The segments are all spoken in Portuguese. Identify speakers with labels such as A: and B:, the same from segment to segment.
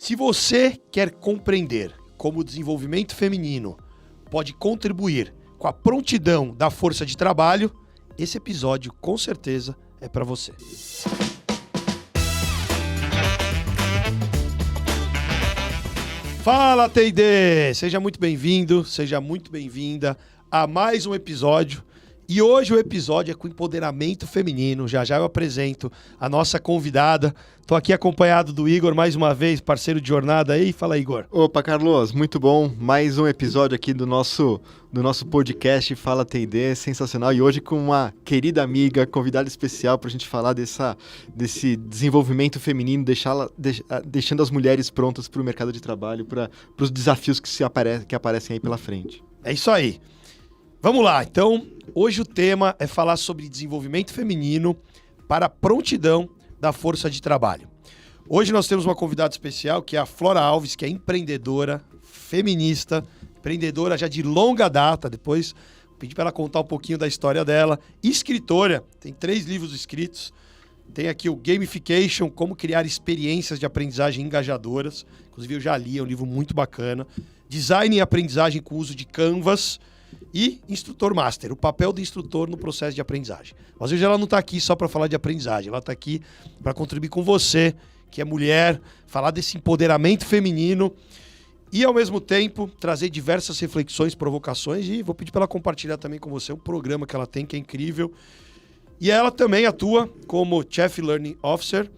A: Se você quer compreender como o desenvolvimento feminino pode contribuir com a prontidão da força de trabalho, esse episódio com certeza é para você. Fala, T&D! Seja muito bem-vindo, seja muito bem-vinda a mais um episódio. E hoje o episódio é com empoderamento feminino. Já eu apresento a nossa convidada. Estou aqui acompanhado do Igor mais uma vez, parceiro de jornada aí. Fala, Igor.
B: Opa, Carlos, muito bom. Mais um episódio aqui do nosso podcast Fala T&D, sensacional. E hoje com uma querida amiga, convidada especial para a gente falar desse desenvolvimento feminino, deixando as mulheres prontas para o mercado de trabalho, para os desafios que aparecem aí pela frente.
A: É isso aí. Vamos lá, então, hoje o tema é falar sobre desenvolvimento feminino para a prontidão da força de trabalho. Hoje nós temos uma convidada especial, que é a Flora Alves, que é empreendedora, feminista, empreendedora já de longa data, depois pedi para ela contar um pouquinho da história dela, escritora, tem 3 livros escritos, tem aqui o Gamification, como criar experiências de aprendizagem engajadoras, inclusive eu já li, é um livro muito bacana, Design e aprendizagem com uso de Canvas, e instrutor master, o papel do instrutor no processo de aprendizagem. Mas hoje ela não está aqui só para falar de aprendizagem, ela está aqui para contribuir com você, que é mulher, falar desse empoderamento feminino e, ao mesmo tempo, trazer diversas reflexões, provocações, e vou pedir para ela compartilhar também com você um programa que ela tem, que é incrível. E ela também atua como Chief Learning Officer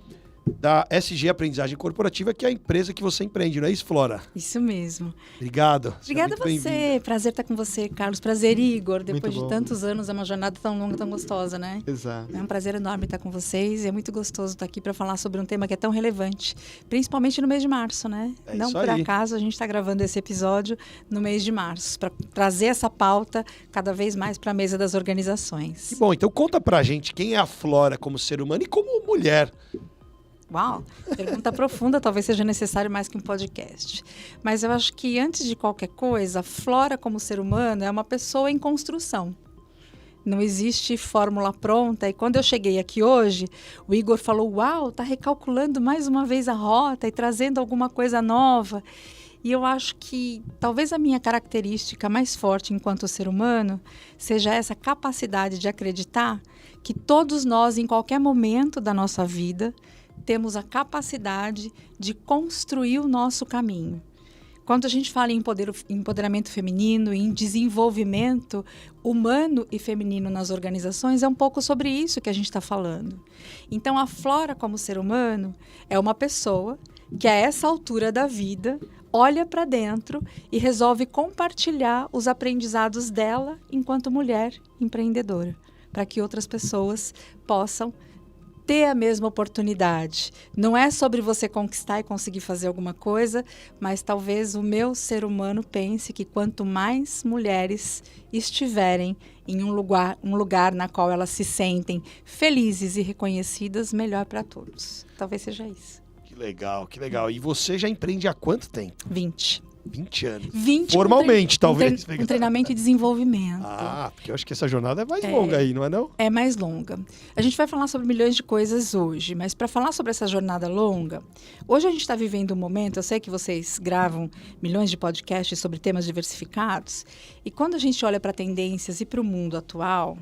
A: da SG Aprendizagem Corporativa, que é a empresa que você empreende, não é isso, Flora?
C: Isso mesmo.
A: Obrigado.
C: Obrigada a você. Prazer estar com você, Carlos. Prazer, Igor. Depois de tantos anos, é uma jornada tão longa, tão gostosa, né?
B: Exato.
C: É um prazer enorme estar com vocês. É muito gostoso estar aqui para falar sobre um tema que é tão relevante, principalmente no mês de março, né?
A: É
C: não
A: isso
C: por
A: aí.
C: acaso a gente está gravando esse episódio no mês de março, para trazer essa pauta cada vez mais para a mesa das organizações.
A: Que bom, então conta pra gente quem é a Flora como ser humano e como mulher.
C: Uau, pergunta profunda, talvez seja necessário mais que um podcast. Mas eu acho que, antes de qualquer coisa, a Flora, como ser humano, é uma pessoa em construção. Não existe fórmula pronta. E quando eu cheguei aqui hoje, o Igor falou, uau, tá recalculando mais uma vez a rota e trazendo alguma coisa nova. E eu acho que talvez a minha característica mais forte enquanto ser humano seja essa capacidade de acreditar que todos nós, em qualquer momento da nossa vida, temos a capacidade de construir o nosso caminho. Quando a gente fala em empoderamento feminino, em desenvolvimento humano e feminino nas organizações, é um pouco sobre isso que a gente está falando. Então, a Flora, como ser humano, é uma pessoa que, a essa altura da vida, olha para dentro e resolve compartilhar os aprendizados dela enquanto mulher empreendedora, para que outras pessoas possam ter a mesma oportunidade. Não é sobre você conquistar e conseguir fazer alguma coisa, mas talvez o meu ser humano pense que quanto mais mulheres estiverem em um lugar na qual elas se sentem felizes e reconhecidas, melhor para todos. Talvez seja isso.
A: Que legal, que legal. E você já empreende há quanto tempo?
C: 20
A: anos.
C: 20
A: Formalmente, talvez.
C: Um treinamento e desenvolvimento.
A: Ah, porque eu acho que essa jornada é mais longa aí, não é não?
C: É mais longa. A gente vai falar sobre milhões de coisas hoje, mas para falar sobre essa jornada longa, hoje a gente está vivendo um momento, eu sei que vocês gravam milhões de podcasts sobre temas diversificados, e quando a gente olha para tendências e para o mundo atual,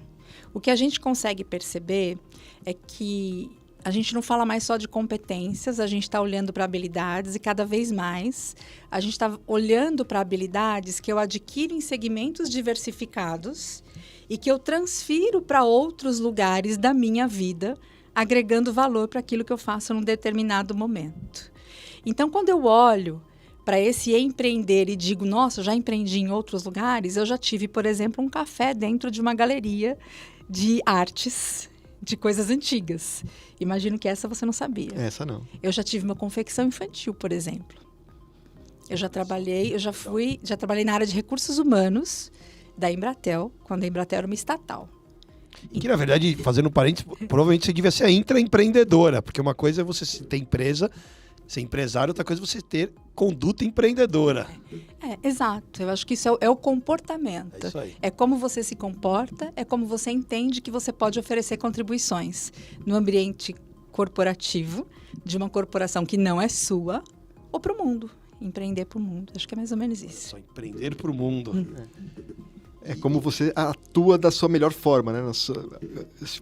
C: o que a gente consegue perceber é que a gente não fala mais só de competências, a gente está olhando para habilidades e cada vez mais a gente está olhando para habilidades que eu adquiro em segmentos diversificados e que eu transfiro para outros lugares da minha vida, agregando valor para aquilo que eu faço num determinado momento. Então, quando eu olho para esse empreender e digo, nossa, eu já empreendi em outros lugares, eu já tive, por exemplo, um café dentro de uma galeria de artes, de coisas antigas. Imagino que essa você não sabia.
B: Essa não.
C: Eu já tive uma confecção infantil, por exemplo. Eu já trabalhei na área de recursos humanos da Embratel, quando a Embratel era uma estatal.
A: Que, na verdade, fazendo parênteses, provavelmente você devia ser a intraempreendedora, porque uma coisa é você ter empresa, ser empresário, outra coisa é você ter conduta empreendedora.
C: Exato. Eu acho que isso é o comportamento.
A: É isso aí.
C: É como você se comporta, é como você entende que você pode oferecer contribuições no ambiente corporativo, de uma corporação que não é sua, ou para o mundo. Empreender para o mundo. Acho que é mais ou menos isso.
A: Só empreender para o mundo.
B: É como você atua da sua melhor forma, né?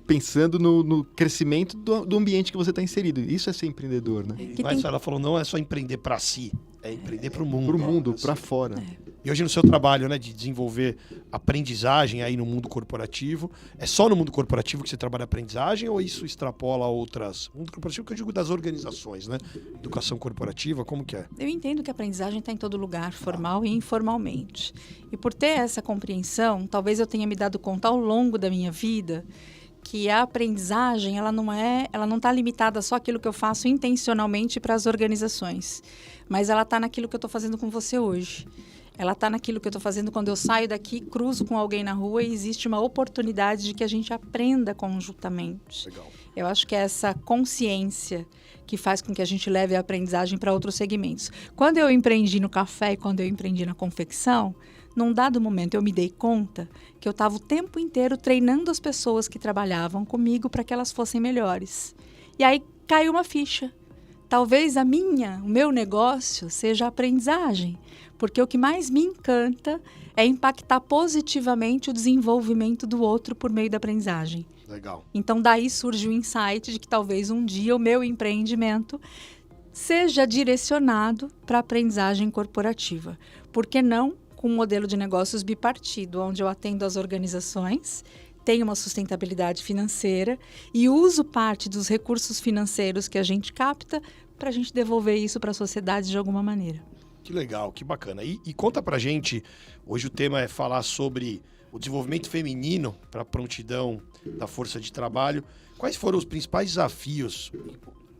B: Pensando no crescimento do ambiente que você está inserido. Isso é ser empreendedor, né?
A: Mas ela falou, não é só empreender para si, é empreender para o mundo.
B: Para o mundo, para fora.
A: E hoje no seu trabalho, né, de desenvolver aprendizagem aí no mundo corporativo, é só no mundo corporativo que você trabalha aprendizagem ou isso extrapola a outras? Mundo corporativo que eu digo das organizações, né? Educação corporativa, como que é?
C: Eu entendo que a aprendizagem está em todo lugar, formal e informalmente. E por ter essa compreensão, talvez eu tenha me dado conta ao longo da minha vida que a aprendizagem ela não está limitada só àquilo que eu faço intencionalmente para as organizações, mas ela está naquilo que eu estou fazendo com você hoje. Ela está naquilo que eu estou fazendo quando eu saio daqui, cruzo com alguém na rua e existe uma oportunidade de que a gente aprenda conjuntamente.
A: Legal.
C: Eu acho que é essa consciência que faz com que a gente leve a aprendizagem para outros segmentos. Quando eu empreendi no café e quando eu empreendi na confecção, num dado momento eu me dei conta que eu estava o tempo inteiro treinando as pessoas que trabalhavam comigo para que elas fossem melhores. E aí caiu uma ficha. Talvez o meu negócio seja a aprendizagem, porque o que mais me encanta é impactar positivamente o desenvolvimento do outro por meio da aprendizagem.
A: Legal.
C: Então, daí surge o insight de que talvez um dia o meu empreendimento seja direcionado para a aprendizagem corporativa. Por que não com um modelo de negócios bipartido, onde eu atendo as organizações, tenho uma sustentabilidade financeira e uso parte dos recursos financeiros que a gente capta para a gente devolver isso para a sociedade de alguma maneira.
A: Que legal, que bacana. E conta pra gente, hoje o tema é falar sobre o desenvolvimento feminino para a prontidão da força de trabalho. Quais foram os principais desafios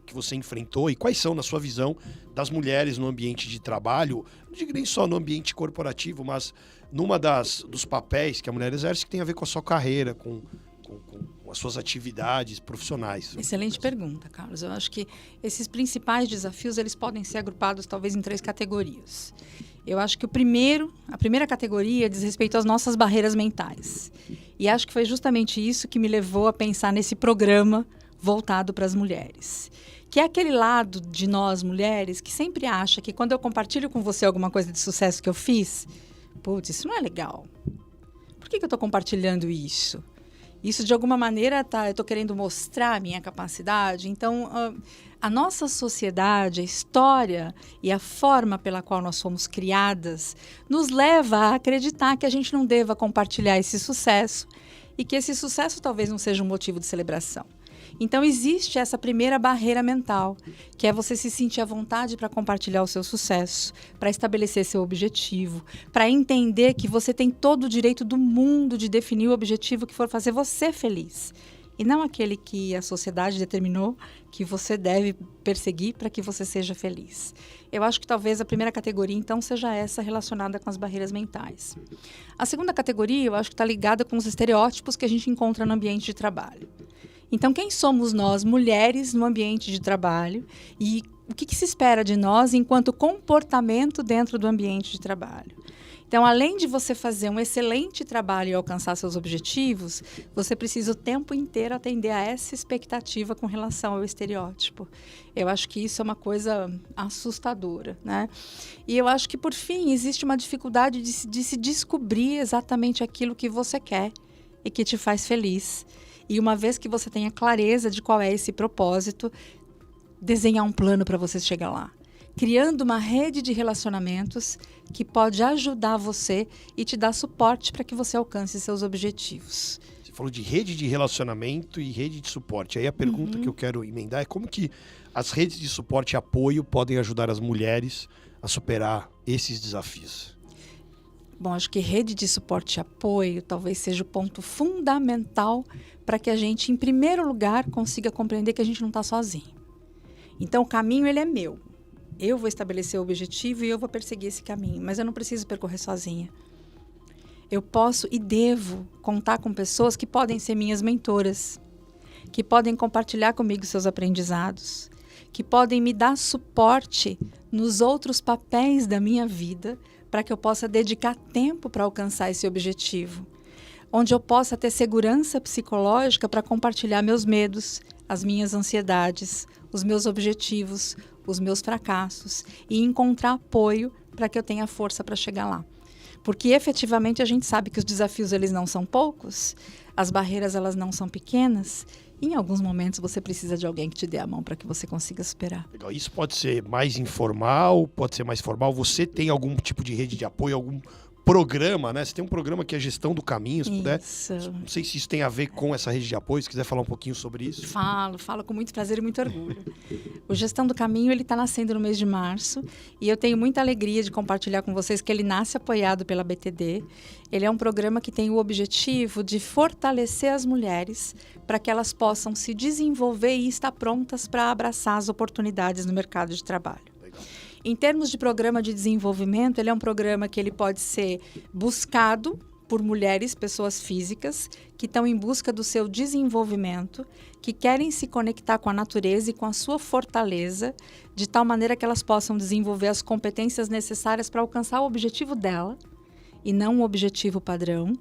A: que você enfrentou e quais são, na sua visão, das mulheres no ambiente de trabalho? Não digo nem só no ambiente corporativo, mas dos papéis que a mulher exerce que tem a ver com a sua carreira, com as suas atividades profissionais.
C: Excelente pergunta, Carlos. Eu acho que esses principais desafios eles podem ser agrupados talvez em 3 categorias. Eu acho que a primeira categoria diz respeito às nossas barreiras mentais. E acho que foi justamente isso que me levou a pensar nesse programa voltado para as mulheres. Que é aquele lado de nós, mulheres, que sempre acha que quando eu compartilho com você alguma coisa de sucesso que eu fiz, putz, isso não é legal. Por que eu estou compartilhando isso? Isso, de alguma maneira, eu estou querendo mostrar a minha capacidade. Então, a nossa sociedade, a história e a forma pela qual nós fomos criadas nos leva a acreditar que a gente não deva compartilhar esse sucesso e que esse sucesso talvez não seja um motivo de celebração. Então, existe essa primeira barreira mental, que é você se sentir à vontade para compartilhar o seu sucesso, para estabelecer seu objetivo, para entender que você tem todo o direito do mundo de definir o objetivo que for fazer você feliz. E não aquele que a sociedade determinou que você deve perseguir para que você seja feliz. Eu acho que talvez a primeira categoria, então, seja essa relacionada com as barreiras mentais. A segunda categoria, eu acho que está ligada com os estereótipos que a gente encontra no ambiente de trabalho. Então, quem somos nós, mulheres, no ambiente de trabalho e o que se espera de nós enquanto comportamento dentro do ambiente de trabalho? Então, além de você fazer um excelente trabalho e alcançar seus objetivos, você precisa o tempo inteiro atender a essa expectativa com relação ao estereótipo. Eu acho que isso é uma coisa assustadora, né? E eu acho que, por fim, existe uma dificuldade de se descobrir exatamente aquilo que você quer e que te faz feliz. E uma vez que você tenha clareza de qual é esse propósito, desenhar um plano para você chegar lá. Criando uma rede de relacionamentos que pode ajudar você e te dar suporte para que você alcance seus objetivos.
A: Você falou de rede de relacionamento e rede de suporte. Aí a pergunta que eu quero emendar é como que as redes de suporte e apoio podem ajudar as mulheres a superar esses desafios?
C: Bom, acho que rede de suporte e apoio talvez seja o ponto fundamental para que a gente, em primeiro lugar, consiga compreender que a gente não está sozinho. Então, o caminho ele é meu. Eu vou estabelecer o objetivo e eu vou perseguir esse caminho, mas eu não preciso percorrer sozinha. Eu posso e devo contar com pessoas que podem ser minhas mentoras, que podem compartilhar comigo seus aprendizados, que podem me dar suporte nos outros papéis da minha vida para que eu possa dedicar tempo para alcançar esse objetivo, onde eu possa ter segurança psicológica para compartilhar meus medos, as minhas ansiedades, os meus objetivos, os meus fracassos e encontrar apoio para que eu tenha força para chegar lá. Porque efetivamente a gente sabe que os desafios eles não são poucos, as barreiras elas não são pequenas. E em alguns momentos você precisa de alguém que te dê a mão para que você consiga superar.
A: Legal. Isso pode ser mais informal, pode ser mais formal. Você tem algum tipo de rede de apoio, algum programa, né? Você tem um programa que é Gestão do Caminho, se puder. Não sei se isso tem a ver com essa rede de apoio, se quiser falar um pouquinho sobre isso.
C: Falo com muito prazer e muito orgulho. O Gestão do Caminho, ele está nascendo no mês de março e eu tenho muita alegria de compartilhar com vocês que ele nasce apoiado pela BTD. Ele é um programa que tem o objetivo de fortalecer as mulheres para que elas possam se desenvolver e estar prontas para abraçar as oportunidades no mercado de trabalho. Em termos de programa de desenvolvimento, ele é um programa que ele pode ser buscado por mulheres, pessoas físicas, que estão em busca do seu desenvolvimento, que querem se conectar com a natureza e com a sua fortaleza, de tal maneira que elas possam desenvolver as competências necessárias para alcançar o objetivo dela, e não um objetivo padrão.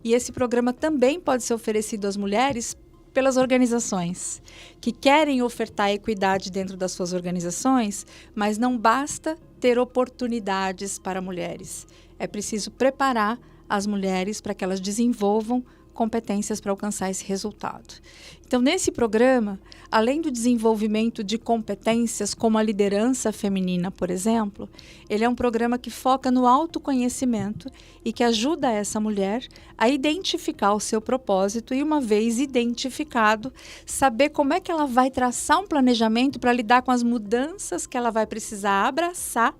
C: E esse programa também pode ser oferecido às mulheres pelas organizações que querem ofertar equidade dentro das suas organizações, mas não basta ter oportunidades para mulheres. É preciso preparar as mulheres para que elas desenvolvam competências para alcançar esse resultado. Então, nesse programa, além do desenvolvimento de competências como a liderança feminina, por exemplo, ele é um programa que foca no autoconhecimento e que ajuda essa mulher a identificar o seu propósito e, uma vez identificado, saber como é que ela vai traçar um planejamento para lidar com as mudanças que ela vai precisar abraçar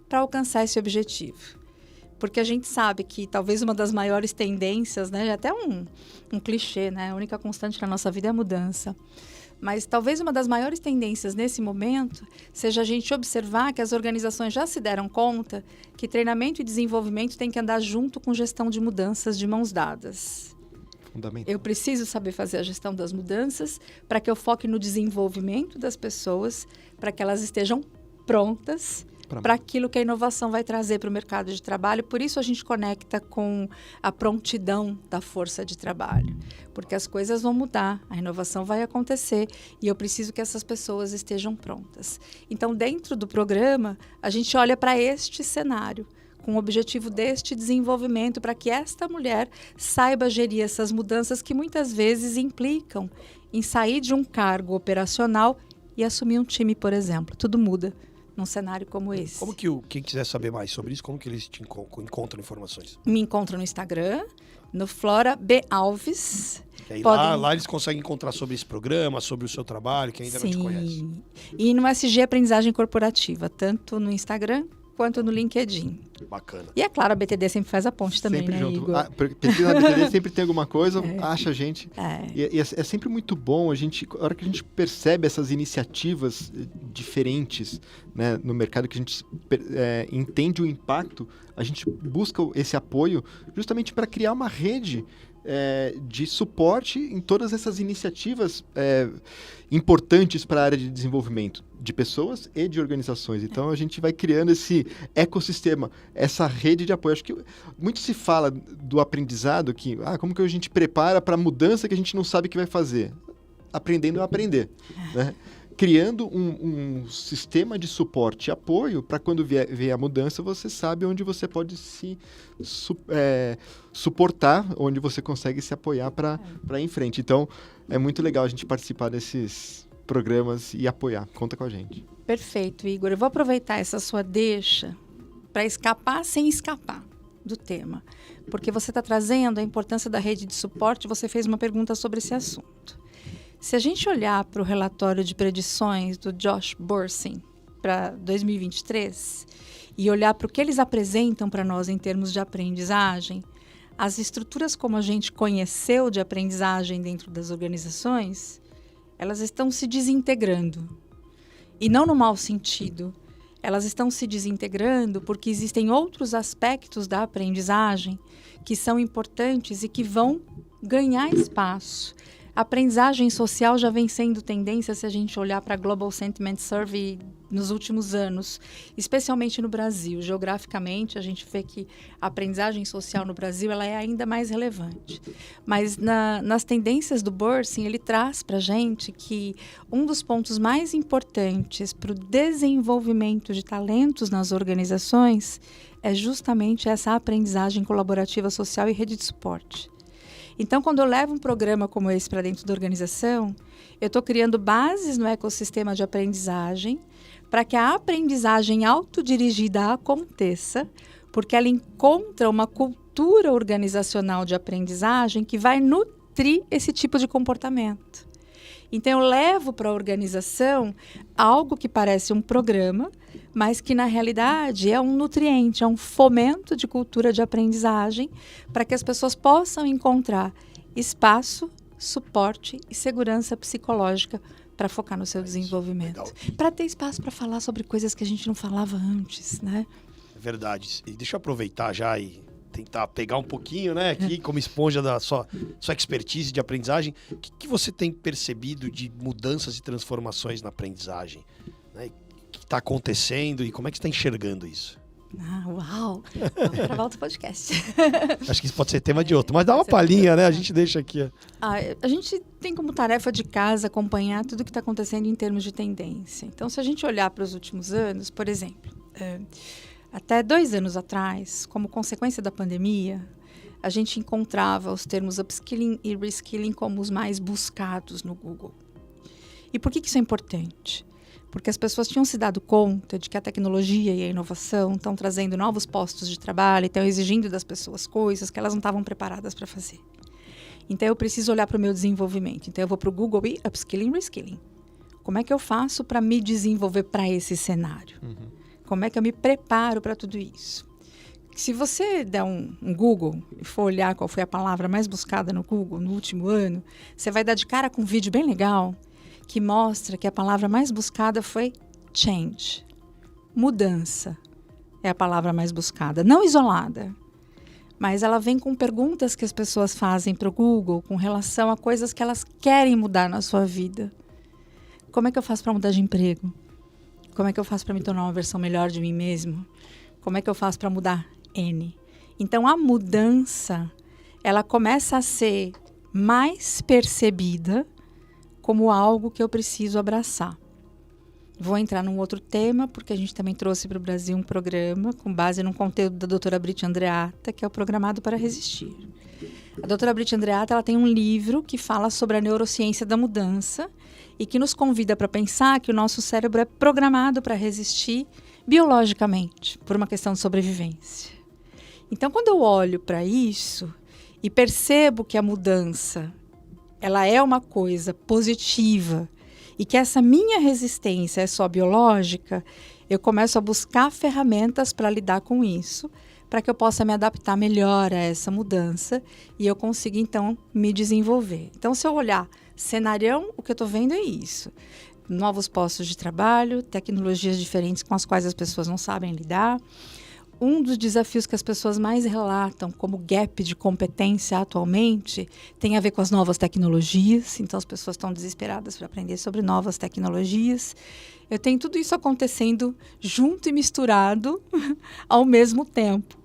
C: para alcançar esse objetivo. Porque a gente sabe que talvez uma das maiores tendências, né, é até um clichê, né, a única constante na nossa vida é a mudança. Mas talvez uma das maiores tendências nesse momento seja a gente observar que as organizações já se deram conta que treinamento e desenvolvimento tem que andar junto com gestão de mudanças de mãos dadas.
B: Fundamental.
C: Eu preciso saber fazer a gestão das mudanças para que eu foque no desenvolvimento das pessoas, para que elas estejam prontas para aquilo que a inovação vai trazer para o mercado de trabalho. Por isso a gente conecta com a prontidão da força de trabalho. Porque as coisas vão mudar, a inovação vai acontecer e eu preciso que essas pessoas estejam prontas. Então, dentro do programa, a gente olha para este cenário, com o objetivo deste desenvolvimento, para que esta mulher saiba gerir essas mudanças que muitas vezes implicam em sair de um cargo operacional e assumir um time, por exemplo. Tudo muda num cenário como esse.
A: Como que quem quiser saber mais sobre isso, como que eles te encontram informações?
C: Me encontram no Instagram, no Flora B. Alves.
A: E aí, lá eles conseguem encontrar sobre esse programa, sobre o seu trabalho, quem ainda não te conhece.
C: E no SG Aprendizagem Corporativa, tanto no Instagram quanto no LinkedIn.
A: Bacana.
C: E é claro, a BTD sempre faz a ponte também,
B: sempre
C: né,
B: junto.
C: Igor?
B: Porque na BTD sempre tem alguma coisa, acha a gente.
C: É.
B: E é sempre muito bom a hora que a gente percebe essas iniciativas diferentes, né, no mercado, que a gente entende o impacto, a gente busca esse apoio justamente para criar uma rede de suporte em todas essas iniciativas importantes para a área de desenvolvimento de pessoas e de organizações. Então, a gente vai criando esse ecossistema, essa rede de apoio. Acho que muito se fala do aprendizado, que como que a gente prepara para a mudança que a gente não sabe o que vai fazer? Aprendendo a aprender, né? Criando um sistema de suporte e apoio para quando vier a mudança, você sabe onde você pode se suportar, onde você consegue se apoiar para ir em frente. Então, é muito legal a gente participar desses programas e apoiar. Conta com a gente.
C: Perfeito, Igor. Eu vou aproveitar essa sua deixa para escapar sem escapar do tema. Porque você está trazendo a importância da rede de suporte, você fez uma pergunta sobre esse assunto. Se a gente olhar para o relatório de predições do Josh Bersin para 2023 e olhar para o que eles apresentam para nós em termos de aprendizagem, as estruturas como a gente conheceu de aprendizagem dentro das organizações, elas estão se desintegrando. E não no mau sentido. Elas estão se desintegrando porque existem outros aspectos da aprendizagem que são importantes e que vão ganhar espaço. A aprendizagem social já vem sendo tendência se a gente olhar para a Global Sentiment Survey nos últimos anos, especialmente no Brasil. Geograficamente, a gente vê que a aprendizagem social no Brasil ela é ainda mais relevante. Mas nas tendências do Bursing, ele traz para a gente que um dos pontos mais importantes para o desenvolvimento de talentos nas organizações é justamente essa aprendizagem colaborativa social e rede de suporte. Então, quando eu levo um programa como esse para dentro da organização, eu estou criando bases no ecossistema de aprendizagem para que a aprendizagem autodirigida aconteça, porque ela encontra uma cultura organizacional de aprendizagem que vai nutrir esse tipo de comportamento. Então, eu levo para a organização algo que parece um programa, mas que, na realidade, é um nutriente, é um fomento de cultura de aprendizagem para que as pessoas possam encontrar espaço, suporte e segurança psicológica para focar no seu desenvolvimento. Para ter espaço para falar sobre coisas que a gente não falava antes, né?
A: É verdade. E deixa eu aproveitar já e tentar pegar um pouquinho, né, aqui como esponja da sua expertise de aprendizagem. O que você tem percebido de mudanças e transformações na aprendizagem? Né? O que está acontecendo e como é que você está enxergando isso?
C: Uau! Vamos gravar outro podcast.
A: Acho que isso pode ser tema de outro, mas dá uma palhinha, né? A gente deixa aqui.
C: A gente tem como tarefa de casa acompanhar tudo o que está acontecendo em termos de tendência. Então, se a gente olhar para os últimos anos, por exemplo, até 2 anos atrás, como consequência da pandemia, a gente encontrava os termos upskilling e reskilling como os mais buscados no Google. E por que isso é importante? Porque as pessoas tinham se dado conta de que a tecnologia e a inovação estão trazendo novos postos de trabalho e estão exigindo das pessoas coisas que elas não estavam preparadas para fazer. Então, eu preciso olhar para o meu desenvolvimento. Então, eu vou para o Google e upskilling e reskilling. Como é que eu faço para me desenvolver para esse cenário? Como é que eu me preparo para tudo isso? Se você der um Google e for olhar qual foi a palavra mais buscada no Google no último ano, você vai dar de cara com um vídeo bem legal que mostra que a palavra mais buscada foi change. Mudança é a palavra mais buscada. Não isolada, mas ela vem com perguntas que as pessoas fazem para o Google com relação a coisas que elas querem mudar na sua vida. Como é que eu faço para mudar de emprego? Como é que eu faço para me tornar uma versão melhor de mim mesmo? Como é que eu faço para mudar N? Então, a mudança, ela começa a ser mais percebida como algo que eu preciso abraçar. Vou entrar num outro tema, porque a gente também trouxe para o Brasil um programa com base num conteúdo da doutora Brit Andreatta, que é o Programado para Resistir. A doutora Brit Andreatta ela tem um livro que fala sobre a neurociência da mudança e que nos convida para pensar que o nosso cérebro é programado para resistir biologicamente, por uma questão de sobrevivência. Então, quando eu olho para isso e percebo que a mudança ela é uma coisa positiva e que essa minha resistência é só biológica, eu começo a buscar ferramentas para lidar com isso, para que eu possa me adaptar melhor a essa mudança e eu consiga, então, me desenvolver. Então, se eu olhar cenarião, o que eu estou vendo é isso. Novos postos de trabalho, tecnologias diferentes com as quais as pessoas não sabem lidar. Um dos desafios que as pessoas mais relatam como gap de competência atualmente tem a ver com as novas tecnologias. Então, as pessoas estão desesperadas para aprender sobre novas tecnologias. Eu tenho tudo isso acontecendo junto e misturado ao mesmo tempo.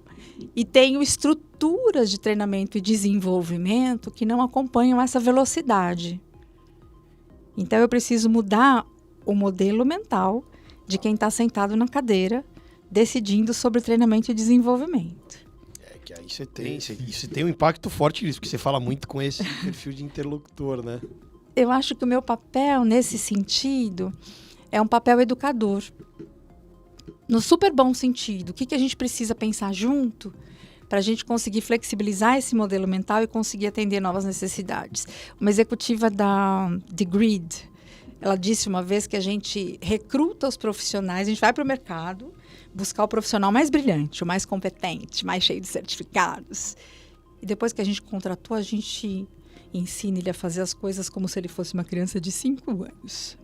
C: E tenho estruturas de treinamento e desenvolvimento que não acompanham essa velocidade. Então, eu preciso mudar o modelo mental de quem está sentado na cadeira decidindo sobre treinamento e desenvolvimento.
A: É que aí você tem um impacto forte nisso, porque você fala muito com esse perfil de interlocutor, né?
C: Eu acho que o meu papel, nesse sentido, é um papel educador. No super bom sentido. O que a gente precisa pensar junto para a gente conseguir flexibilizar esse modelo mental e conseguir atender novas necessidades? Uma executiva da The Grid, ela disse uma vez que a gente recruta os profissionais, a gente vai para o mercado buscar o profissional mais brilhante, o mais competente, mais cheio de certificados. E depois que a gente contratou, a gente ensina ele a fazer as coisas como se ele fosse uma criança de 5 anos.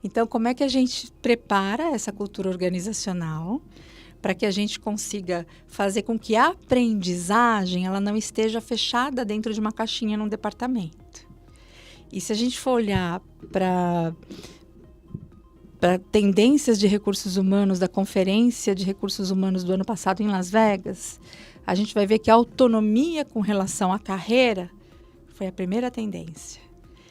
C: Então, como é que a gente prepara essa cultura organizacional para que a gente consiga fazer com que a aprendizagem ela não esteja fechada dentro de uma caixinha num departamento? E se a gente for olhar para para tendências de recursos humanos da Conferência de Recursos Humanos do ano passado em Las Vegas, a gente vai ver que a autonomia com relação à carreira foi a primeira tendência.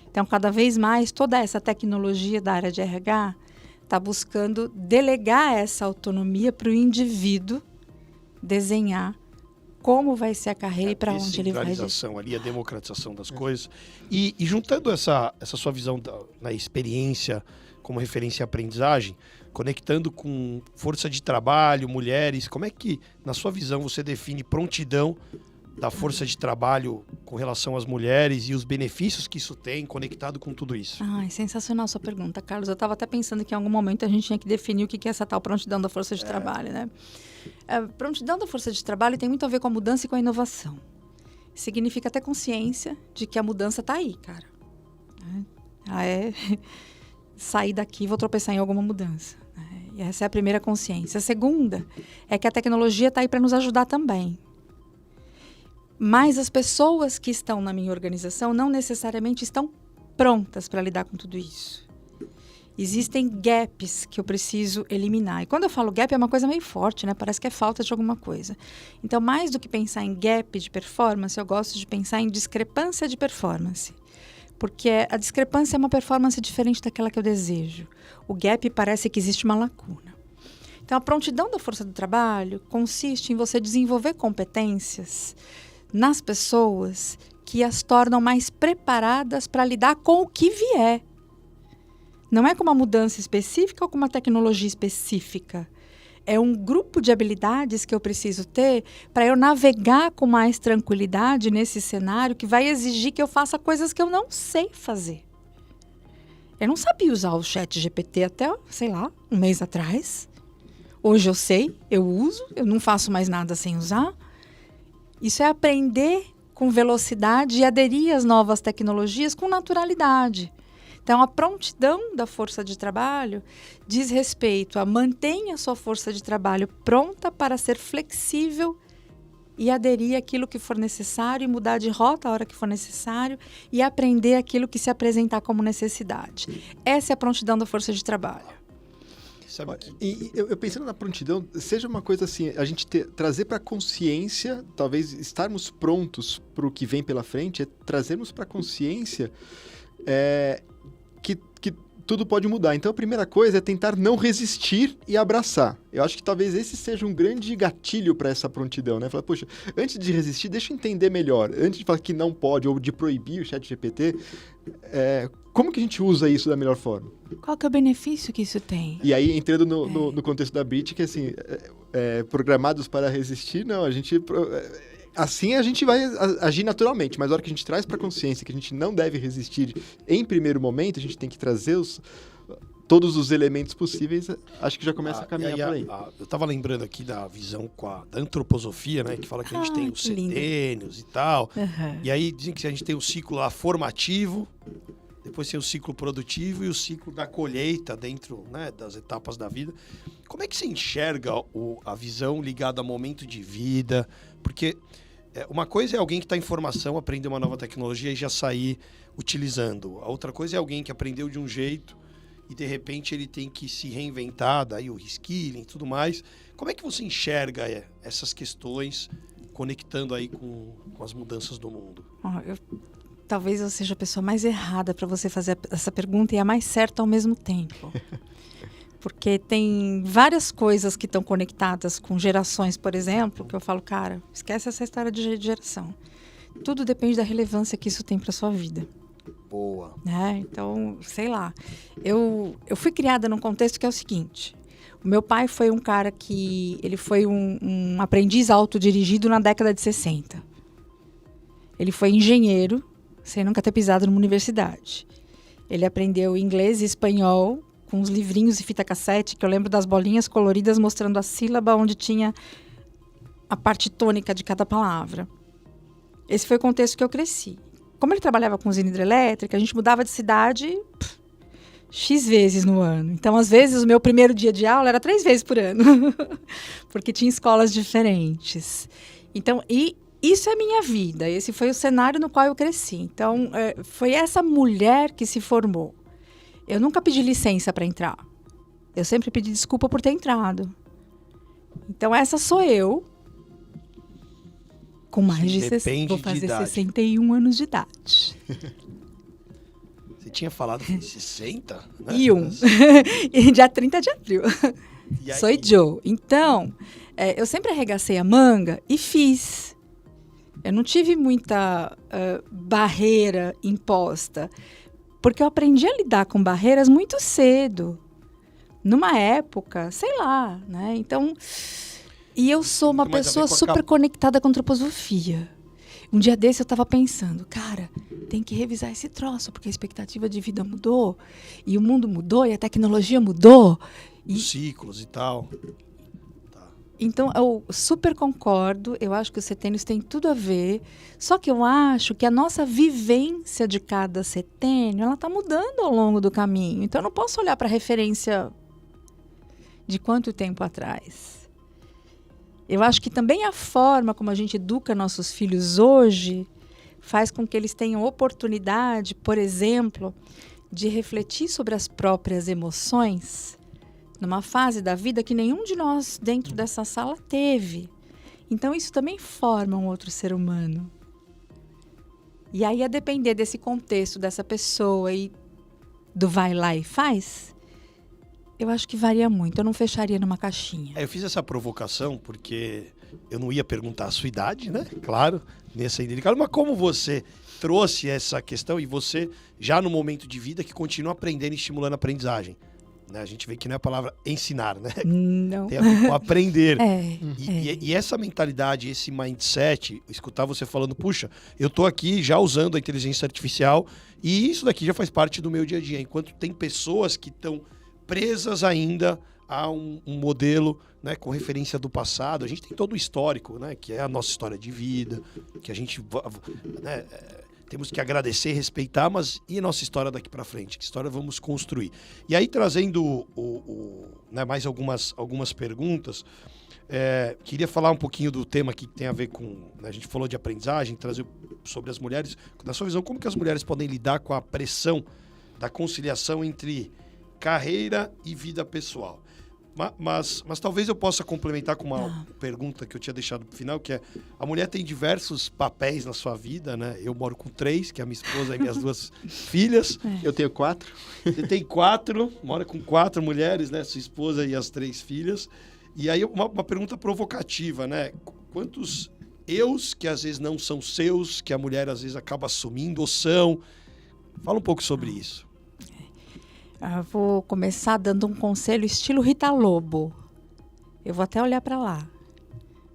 C: Então, cada vez mais, toda essa tecnologia da área de RH está buscando delegar essa autonomia para o indivíduo desenhar como vai ser a carreira e para onde ele vai. A
A: descentralização ali, a democratização das coisas. E juntando essa sua visão na experiência como referência à aprendizagem, conectando com força de trabalho, mulheres, como é que, na sua visão, você define prontidão da força de trabalho com relação às mulheres e os benefícios que isso tem conectado com tudo isso?
C: É sensacional a sua pergunta, Carlos. Eu estava até pensando que em algum momento a gente tinha que definir o que é essa tal prontidão da força de trabalho, né? A prontidão da força de trabalho tem muito a ver com a mudança e com a inovação. Significa ter consciência de que a mudança está aí, cara. Sair daqui e vou tropeçar em alguma mudança. E essa é a primeira consciência. A segunda é que a tecnologia está aí para nos ajudar também. Mas as pessoas que estão na minha organização não necessariamente estão prontas para lidar com tudo isso. Existem gaps que eu preciso eliminar. E quando eu falo gap é uma coisa meio forte, né? Parece que é falta de alguma coisa. Então, mais do que pensar em gap de performance, eu gosto de pensar em discrepância de performance. Porque a discrepância é uma performance diferente daquela que eu desejo. O gap parece que existe uma lacuna. Então, a prontidão da força do trabalho consiste em você desenvolver competências nas pessoas que as tornam mais preparadas para lidar com o que vier. Não é com uma mudança específica ou com uma tecnologia específica. É um grupo de habilidades que eu preciso ter para eu navegar com mais tranquilidade nesse cenário que vai exigir que eu faça coisas que eu não sei fazer. Eu não sabia usar o ChatGPT até, um mês atrás. Hoje eu sei, eu uso, eu não faço mais nada sem usar. Isso é aprender com velocidade e aderir às novas tecnologias com naturalidade. Então, a prontidão da força de trabalho diz respeito a manter a sua força de trabalho pronta para ser flexível e aderir àquilo que for necessário e mudar de rota a hora que for necessário e aprender aquilo que se apresentar como necessidade. Essa é a prontidão da força de trabalho.
B: E eu pensando na prontidão, seja uma coisa assim, a gente trazer para a consciência, talvez estarmos prontos para o que vem pela frente, é trazermos para a consciência que tudo pode mudar. Então, a primeira coisa é tentar não resistir e abraçar. Eu acho que talvez esse seja um grande gatilho para essa prontidão, né? Falar, poxa, antes de resistir, deixa eu entender melhor. Antes de falar que não pode ou de proibir o ChatGPT, como que a gente usa isso da melhor forma?
C: Qual que é o benefício que isso tem?
B: E aí, entrando no contexto da BRIT, que assim, programados para resistir, não, a gente... Assim a gente vai agir naturalmente, mas na hora que a gente traz para a consciência que a gente não deve resistir em primeiro momento, a gente tem que trazer todos os elementos possíveis, acho que já começa a caminhar por aí.
A: Eu estava lembrando aqui da visão da antroposofia, né, que fala que a gente tem os setênios e tal, e aí dizem que a gente tem o ciclo lá formativo, depois tem o ciclo produtivo e o ciclo da colheita dentro, né, das etapas da vida. Como é que você enxerga a visão ligada ao momento de vida? Porque uma coisa é alguém que está em formação, aprender uma nova tecnologia e já sair utilizando. A outra coisa é alguém que aprendeu de um jeito e, de repente, ele tem que se reinventar, daí o reskilling e tudo mais. Como é que você enxerga essas questões conectando aí com as mudanças do mundo?
C: Talvez eu seja a pessoa mais errada para você fazer essa pergunta e a mais certa ao mesmo tempo. Porque tem várias coisas que estão conectadas com gerações, por exemplo, que eu falo, cara, esquece essa história de geração. Tudo depende da relevância que isso tem para sua vida.
A: Boa.
C: Então, sei lá. Eu fui criada num contexto que é o seguinte. O meu pai foi um cara que... Ele foi um aprendiz autodirigido na década de 60. Ele foi engenheiro, sem nunca ter pisado numa universidade. Ele aprendeu inglês e espanhol com uns livrinhos e fita cassete, que eu lembro das bolinhas coloridas mostrando a sílaba onde tinha a parte tônica de cada palavra. Esse foi o contexto que eu cresci. Como ele trabalhava com usina hidrelétrica, a gente mudava de cidade X vezes no ano. Então, às vezes, o meu primeiro dia de aula era 3 vezes por ano, porque tinha escolas diferentes. Então, isso é minha vida. Esse foi o cenário no qual eu cresci. Então, foi essa mulher que se formou. Eu nunca pedi licença para entrar. Eu sempre pedi desculpa por ter entrado. Então, essa sou eu. Com mais de 60. Vou fazer 61 anos de idade.
A: Você tinha falado 60? Né?
C: E um. Dia 30 de abril. Sou Joe. Então, eu sempre arregacei a manga e fiz. Eu não tive muita barreira imposta. Porque eu aprendi a lidar com barreiras muito cedo. Numa época, sei lá, né? Então, e eu sou uma pessoa super conectada com antroposofia. Um dia desse eu estava pensando, cara, tem que revisar esse troço, porque a expectativa de vida mudou, e o mundo mudou, e a tecnologia mudou.
A: Os ciclos e tal.
C: Então, eu super concordo, eu acho que o setênios tem tudo a ver, só que eu acho que a nossa vivência de cada setênio, ela está mudando ao longo do caminho. Então, eu não posso olhar para a referência de quanto tempo atrás. Eu acho que também a forma como a gente educa nossos filhos hoje faz com que eles tenham oportunidade, por exemplo, de refletir sobre as próprias emoções numa fase da vida que nenhum de nós dentro dessa sala teve. Então, isso também forma um outro ser humano. E aí, a depender desse contexto, dessa pessoa e do vai lá e faz, eu acho que varia muito. Eu não fecharia numa caixinha.
A: Eu fiz essa provocação porque eu não ia perguntar a sua idade, né? Claro, nessa indelicada. Mas como você trouxe essa questão e você, já no momento de vida, que continua aprendendo e estimulando a aprendizagem. Né? A gente vê que não é a palavra ensinar, né?
C: Não.
A: Tem a ver com aprender.
C: E
A: essa mentalidade, esse mindset, escutar você falando, puxa, eu tô aqui já usando a inteligência artificial e isso daqui já faz parte do meu dia a dia. Enquanto tem pessoas que estão presas ainda a um modelo, né, com referência do passado. A gente tem todo o histórico, né, que é a nossa história de vida, que a gente, né, temos que agradecer, respeitar, mas e a nossa história daqui para frente? Que história vamos construir? E aí, trazendo né, mais algumas perguntas, queria falar um pouquinho do tema que tem a ver com... Né, a gente falou de aprendizagem, trazer sobre as mulheres. Na sua visão, como que as mulheres podem lidar com a pressão da conciliação entre carreira e vida pessoal? Mas talvez eu possa complementar com uma pergunta que eu tinha deixado pro final, que é, a mulher tem diversos papéis na sua vida, né? Eu moro com 3, que é a minha esposa e minhas 2 filhas.
B: Eu tenho 4.
A: Você tem 4, mora com 4 mulheres, né? Sua esposa e as 3 filhas. E aí uma pergunta provocativa, né? Quantos eus que às vezes não são seus, que a mulher às vezes acaba assumindo ou são? Fala um pouco sobre isso.
C: Eu vou começar dando um conselho estilo Rita Lobo. Eu vou até olhar para lá.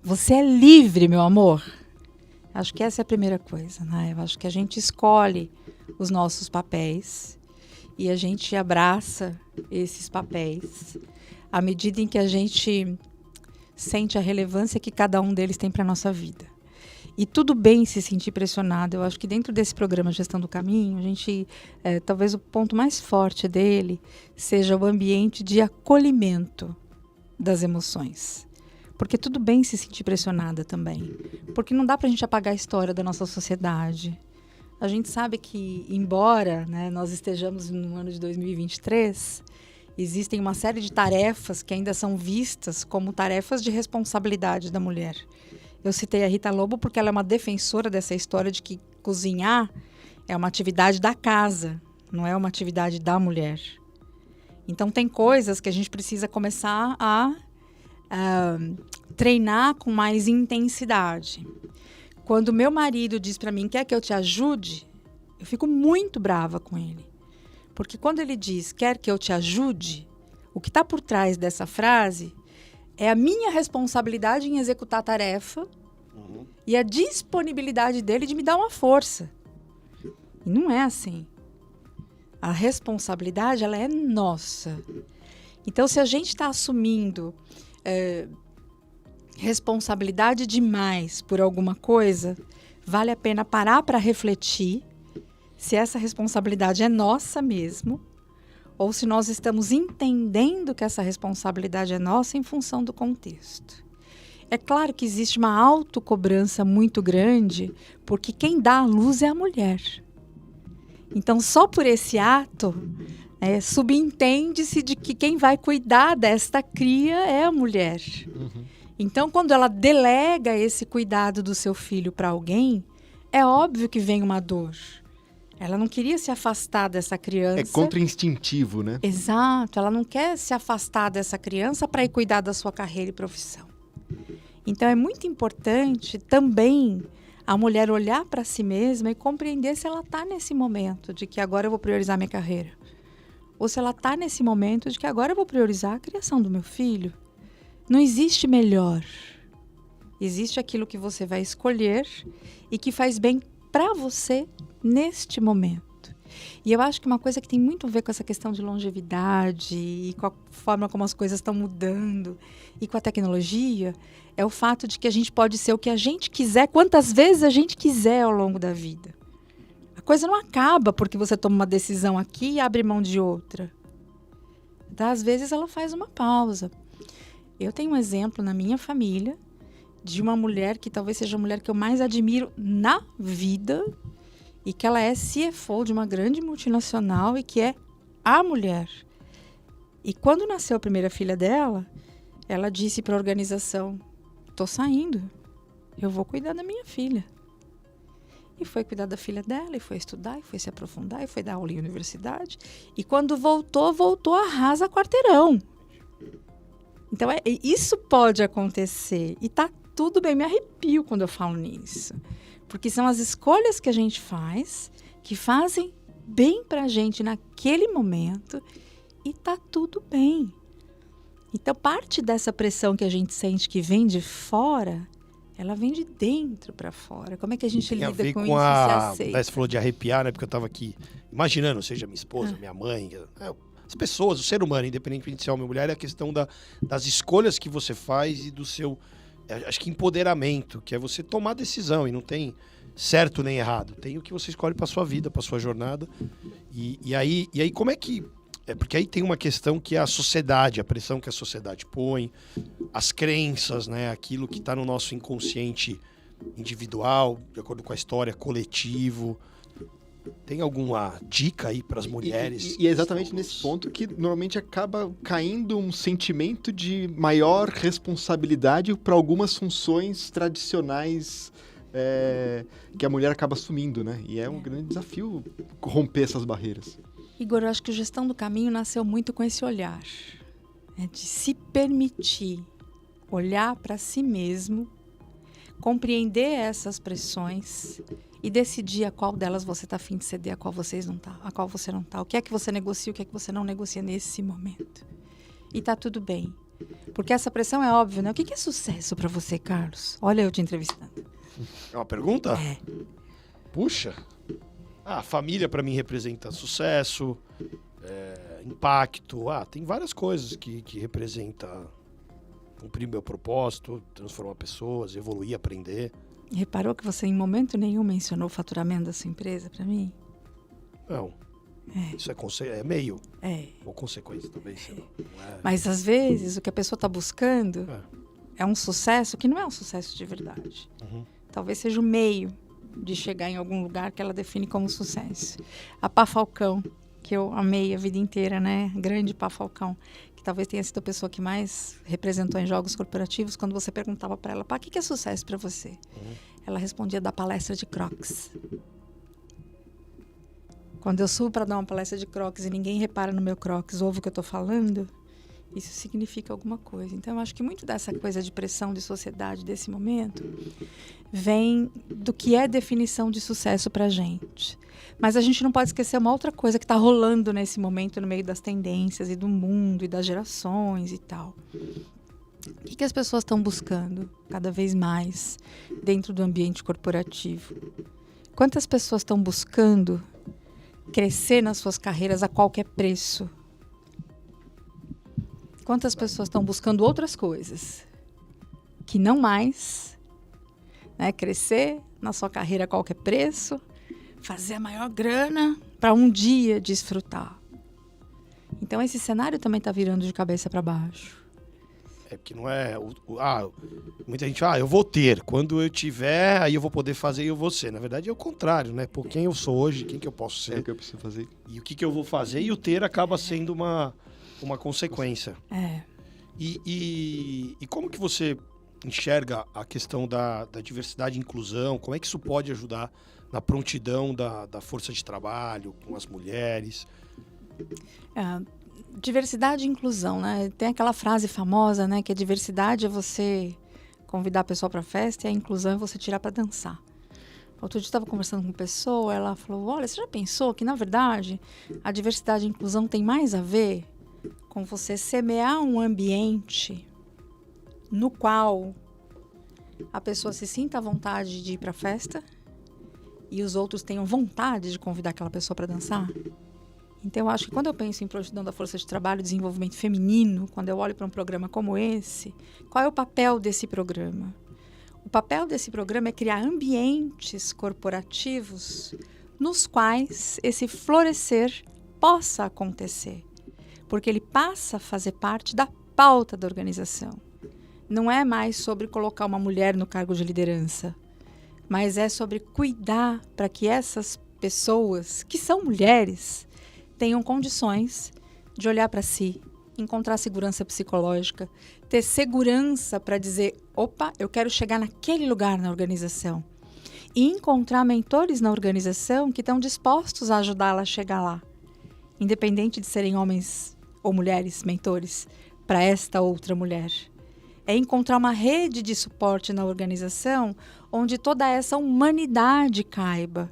C: Você é livre, meu amor. Acho que essa é a primeira coisa, né? Eu acho que a gente escolhe os nossos papéis e a gente abraça esses papéis à medida em que a gente sente a relevância que cada um deles tem para a nossa vida. E tudo bem se sentir pressionado. Eu acho que dentro desse programa Gestão do Caminho, a gente, talvez o ponto mais forte dele seja o ambiente de acolhimento das emoções. Porque tudo bem se sentir pressionada também. Porque não dá para a gente apagar a história da nossa sociedade. A gente sabe que, embora, né, nós estejamos no ano de 2023, existem uma série de tarefas que ainda são vistas como tarefas de responsabilidade da mulher. Eu citei a Rita Lobo porque ela é uma defensora dessa história de que cozinhar é uma atividade da casa, não é uma atividade da mulher. Então, tem coisas que a gente precisa começar a treinar com mais intensidade. Quando meu marido diz para mim, quer que eu te ajude? Eu fico muito brava com ele. Porque quando ele diz, quer que eu te ajude, o que está por trás dessa frase é a minha responsabilidade em executar a tarefa e a disponibilidade dele de me dar uma força. E não é assim. A responsabilidade, ela é nossa. Então, se a gente está assumindo responsabilidade demais por alguma coisa, vale a pena parar para refletir se essa responsabilidade é nossa mesmo, ou se nós estamos entendendo que essa responsabilidade é nossa em função do contexto. É claro que existe uma autocobrança muito grande, porque quem dá a luz é a mulher. Então, só por esse ato, Subentende-se de que quem vai cuidar desta cria é a mulher. Então, quando ela delega esse cuidado do seu filho para alguém, é óbvio que vem uma dor. Ela não queria se afastar dessa criança.
B: É contra-instintivo, né?
C: Exato, ela não quer se afastar dessa criança para ir cuidar da sua carreira e profissão. Então, é muito importante também a mulher olhar para si mesma e compreender se ela está nesse momento de que agora eu vou priorizar minha carreira. Ou se ela está nesse momento de que agora eu vou priorizar a criação do meu filho. Não existe melhor. Existe aquilo que você vai escolher e que faz bem para você neste momento. E eu acho que uma coisa que tem muito a ver com essa questão de longevidade e com a forma como as coisas estão mudando e com a tecnologia é o fato de que a gente pode ser o que a gente quiser, quantas vezes a gente quiser ao longo da vida. A coisa não acaba porque você toma uma decisão aqui e abre mão de outra. Às vezes ela faz uma pausa. Eu tenho um exemplo na minha família de uma mulher que talvez seja a mulher que eu mais admiro na vida e que ela é CFO de uma grande multinacional e que é a mulher. E quando nasceu a primeira filha dela, ela disse para a organização: "Tô saindo, eu vou cuidar da minha filha." E foi cuidar da filha dela, e foi estudar, e foi se aprofundar, e foi dar aula em universidade. E quando voltou a rasa quarteirão. Então, isso pode acontecer. E tá tudo bem, me arrepio quando eu falo nisso. Porque são as escolhas que a gente faz, que fazem bem pra gente naquele momento, e tá tudo bem. Então, parte dessa pressão que a gente sente que vem de fora, ela vem de dentro para fora. Como é que a gente lida com isso e se aceita?
A: Você falou de arrepiar, né? Porque eu estava aqui imaginando, seja minha esposa, minha mãe, as pessoas, o ser humano, independente de ser homem ou mulher, é a questão das escolhas que você faz e do seu, acho que empoderamento, que é você tomar decisão e não tem certo nem errado. Tem o que você escolhe para sua vida, para sua jornada. E aí como é que... porque aí tem uma questão que é a sociedade, a pressão que a sociedade põe, as crenças, né? Aquilo que está no nosso inconsciente individual, de acordo com a história, coletivo. Tem alguma dica aí para as mulheres?
B: E é exatamente nesse ponto que normalmente acaba caindo um sentimento de maior responsabilidade para algumas funções tradicionais que a mulher acaba assumindo, né? E é um grande desafio romper essas barreiras.
C: Igor, eu acho que o Gestão do Caminho nasceu muito com esse olhar, de se permitir olhar para si mesmo, compreender essas pressões e decidir a qual delas você está afim de ceder, a qual você não está. O que é que você negocia, o que é que você não negocia nesse momento. E tá tudo bem. Porque essa pressão é óbvia, né? O que é sucesso para você, Carlos? Olha eu te entrevistando.
A: É uma pergunta?
C: É.
A: Puxa... A família para mim representa sucesso, impacto. Tem várias coisas que representa cumprir meu propósito, transformar pessoas, evoluir, aprender.
C: Reparou que você em momento nenhum mencionou o faturamento da sua empresa para mim?
A: Não. Isso é meio. Ou consequência também.
C: Mas às vezes o que a pessoa está buscando é um sucesso que não é um sucesso de verdade. Talvez seja o meio de chegar em algum lugar que ela define como sucesso. A Pá Falcão, que eu amei a vida inteira, né? Grande Pá Falcão, que talvez tenha sido a pessoa que mais representou em jogos corporativos. Quando você perguntava para ela, Pá, o que é sucesso para você? Ela respondia da palestra de Crocs. Quando eu subo para dar uma palestra de Crocs e ninguém repara no meu Crocs, ouve o que eu estou falando, isso significa alguma coisa. Então, eu acho que muito dessa coisa de pressão de sociedade desse momento vem do que é definição de sucesso pra gente. Mas a gente não pode esquecer uma outra coisa que está rolando nesse momento no meio das tendências e do mundo e das gerações e tal. O que as pessoas estão buscando cada vez mais dentro do ambiente corporativo? Quantas pessoas estão buscando crescer nas suas carreiras a qualquer preço? Quantas pessoas estão buscando outras coisas que não mais, né, crescer na sua carreira a qualquer preço, fazer a maior grana para um dia desfrutar? Então esse cenário também está virando de cabeça para baixo.
A: É porque não é... muita gente fala, eu vou ter. Quando eu tiver, aí eu vou poder fazer e eu vou ser. Na verdade é o contrário, né? Pô, quem eu sou hoje, quem que eu posso ser.
B: É o que eu preciso fazer.
A: E o que eu vou fazer. E o ter acaba sendo uma consequência. E como que você enxerga a questão da diversidade e inclusão? Como é que isso pode ajudar na prontidão da força de trabalho, com as mulheres?
C: Diversidade e inclusão, né? Tem aquela frase famosa, né? Que a diversidade é você convidar a pessoa para a festa e a inclusão é você tirar para dançar. Outro dia eu estava conversando com uma pessoa, ela falou, olha, você já pensou que, na verdade, a diversidade e inclusão tem mais a ver com você semear um ambiente no qual a pessoa se sinta à vontade de ir para a festa e os outros tenham vontade de convidar aquela pessoa para dançar? Então, eu acho que quando eu penso em prontidão da força de trabalho e desenvolvimento feminino, quando eu olho para um programa como esse, qual é o papel desse programa? O papel desse programa é criar ambientes corporativos nos quais esse florescer possa acontecer, porque ele passa a fazer parte da pauta da organização. Não é mais sobre colocar uma mulher no cargo de liderança, mas é sobre cuidar para que essas pessoas, que são mulheres, tenham condições de olhar para si, encontrar segurança psicológica, ter segurança para dizer, opa, eu quero chegar naquele lugar na organização. E encontrar mentores na organização que estão dispostos a ajudá-la a chegar lá. Independente de serem homens ou mulheres mentores para esta outra mulher. É encontrar uma rede de suporte na organização onde toda essa humanidade caiba.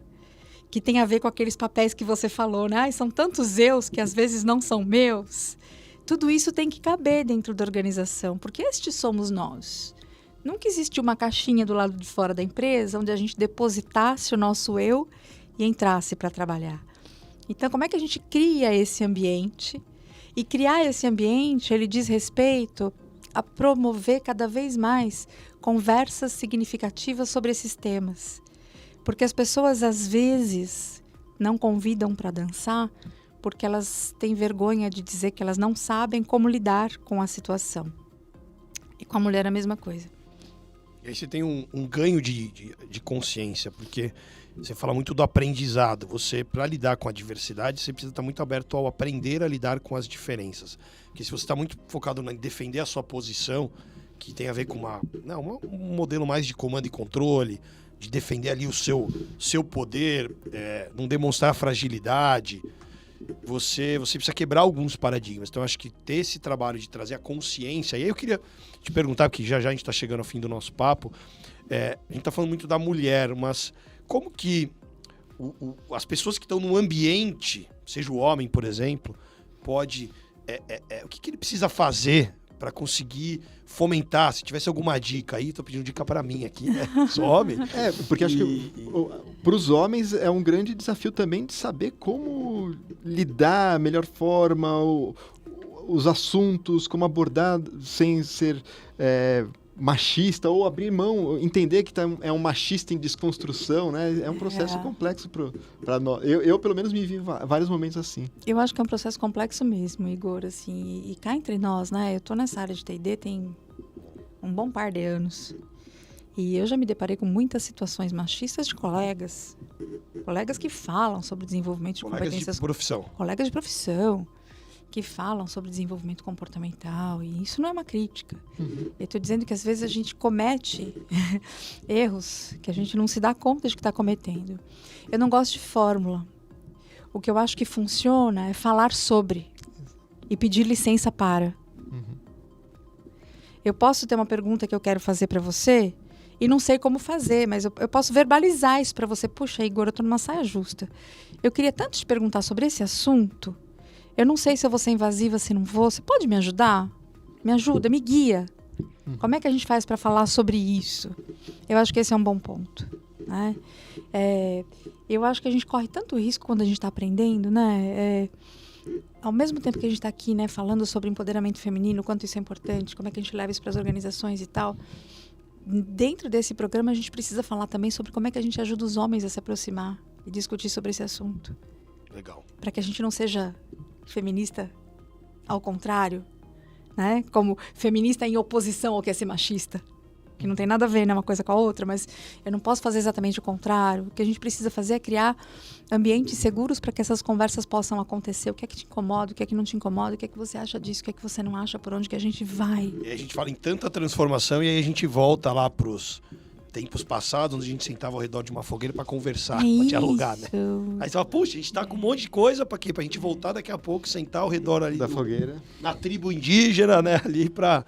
C: Que tem a ver com aqueles papéis que você falou, né? São tantos eus que às vezes não são meus. Tudo isso tem que caber dentro da organização, porque estes somos nós. Nunca existiu uma caixinha do lado de fora da empresa onde a gente depositasse o nosso eu e entrasse para trabalhar. Então, como é que a gente cria esse ambiente? E criar esse ambiente, ele diz respeito a promover cada vez mais conversas significativas sobre esses temas. Porque as pessoas, às vezes, não convidam para dançar porque elas têm vergonha de dizer que elas não sabem como lidar com a situação. E com a mulher a mesma coisa.
A: E aí você tem um ganho de consciência, porque você fala muito do aprendizado. Você, para lidar com a diversidade, você precisa estar muito aberto ao aprender a lidar com as diferenças. Porque se você está muito focado em defender a sua posição, que tem a ver com um modelo mais de comando e controle, de defender ali o seu poder, não demonstrar fragilidade, você precisa quebrar alguns paradigmas. Então, eu acho que ter esse trabalho de trazer a consciência... E aí eu queria te perguntar, porque já a gente está chegando ao fim do nosso papo, a gente está falando muito da mulher, mas como que as pessoas que estão no ambiente, seja o homem, por exemplo, pode... o que ele precisa fazer para conseguir fomentar? Se tivesse alguma dica aí, tô pedindo dica para mim aqui, né? Sou homem.
B: Porque acho que para os homens é um grande desafio também de saber como lidar a melhor forma, os assuntos, como abordar sem ser machista ou abrir mão, entender que é um machista em desconstrução, né? É um processo complexo para nós. Eu, pelo menos, me vi vários momentos assim.
C: Eu acho que é um processo complexo mesmo, Igor, assim, e cá entre nós, né? Eu tô nessa área de T&D tem um bom par de anos. E eu já me deparei com muitas situações machistas de colegas que falam sobre desenvolvimento de competências... Colegas de profissão. Que falam sobre desenvolvimento comportamental, e isso não é uma crítica. Eu estou dizendo que às vezes a gente comete erros que a gente não se dá conta de que está cometendo. Eu não gosto de fórmula. O que eu acho que funciona é falar sobre e pedir licença para. Eu posso ter uma pergunta que eu quero fazer para você e não sei como fazer, mas eu posso verbalizar isso para você. Puxa, Igor, eu estou numa saia justa. Eu queria tanto te perguntar sobre esse assunto. Eu não sei se eu vou ser invasiva, se não vou. Você pode me ajudar? Me ajuda, me guia. Como é que a gente faz para falar sobre isso? Eu acho que esse é um bom ponto, né? Eu acho que a gente corre tanto risco quando a gente está aprendendo, né? Ao mesmo tempo que a gente está aqui, né, falando sobre empoderamento feminino, quanto isso é importante, como é que a gente leva isso para as organizações e tal. Dentro desse programa, a gente precisa falar também sobre como é que a gente ajuda os homens a se aproximar e discutir sobre esse assunto.
A: Legal.
C: Para que a gente não seja feminista ao contrário, né? Como feminista em oposição ao que é ser machista. Que não tem nada a ver, né, uma coisa com a outra, mas eu não posso fazer exatamente o contrário. O que a gente precisa fazer é criar ambientes seguros para que essas conversas possam acontecer. O que é que te incomoda, o que é que não te incomoda, o que é que você acha disso, o que é que você não acha, por onde que a gente vai.
A: E aí a gente fala em tanta transformação e aí a gente volta lá pros tempos passados, onde a gente sentava ao redor de uma fogueira para conversar, para dialogar, né? Aí você fala, puxa, a gente tá com um monte de coisa para quê? Pra gente voltar daqui a pouco, sentar ao redor ali
B: Da fogueira.
A: na tribo indígena, né? Ali para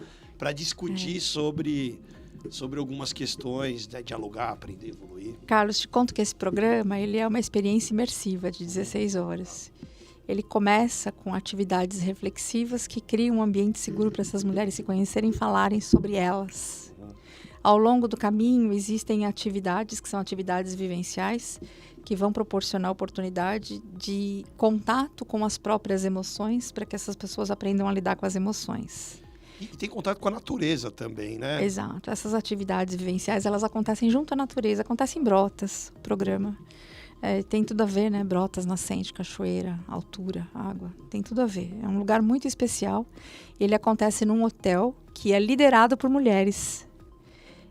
A: discutir sobre algumas questões, né? Dialogar, aprender, evoluir.
C: Carlos, te conto que esse programa ele é uma experiência imersiva de 16 horas. Ele começa com atividades reflexivas que criam um ambiente seguro para essas mulheres se conhecerem e falarem sobre elas. Ao longo do caminho, existem atividades que são atividades vivenciais que vão proporcionar oportunidade de contato com as próprias emoções para que essas pessoas aprendam a lidar com as emoções.
A: E tem contato com a natureza também, né?
C: Exato. Essas atividades vivenciais, elas acontecem junto à natureza, acontecem em Brotas, o programa. Tem tudo a ver, né? Brotas, nascente, cachoeira, altura, água, tem tudo a ver. É um lugar muito especial. Ele acontece num hotel que é liderado por mulheres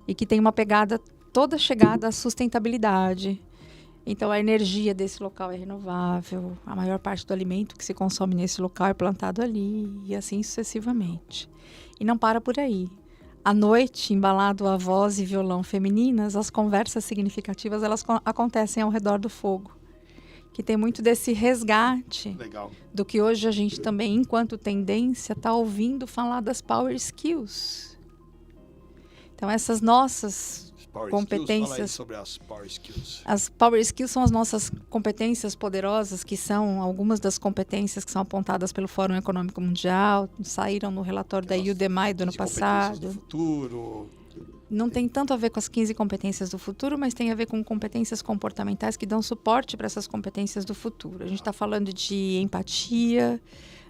C: e que tem uma pegada toda chegada à sustentabilidade. Então, a energia desse local é renovável, a maior parte do alimento que se consome nesse local é plantado ali, e assim sucessivamente. E não para por aí. À noite, embalado a voz e violão femininas, as conversas significativas elas acontecem ao redor do fogo, que tem muito desse resgate.
A: Legal.
C: Do que hoje a gente também, enquanto tendência, está ouvindo falar das power skills. Então, essas nossas
A: Power
C: competências.
A: Skills, fala aí sobre as Power Skills.
C: As power skills são as nossas competências poderosas, que são algumas das competências que são apontadas pelo Fórum Econômico Mundial, saíram no relatório da UDMI do ano passado.
A: Do futuro.
C: Não tem tanto a ver com as 15 competências do futuro, mas tem a ver com competências comportamentais que dão suporte para essas competências do futuro. A gente está falando de empatia,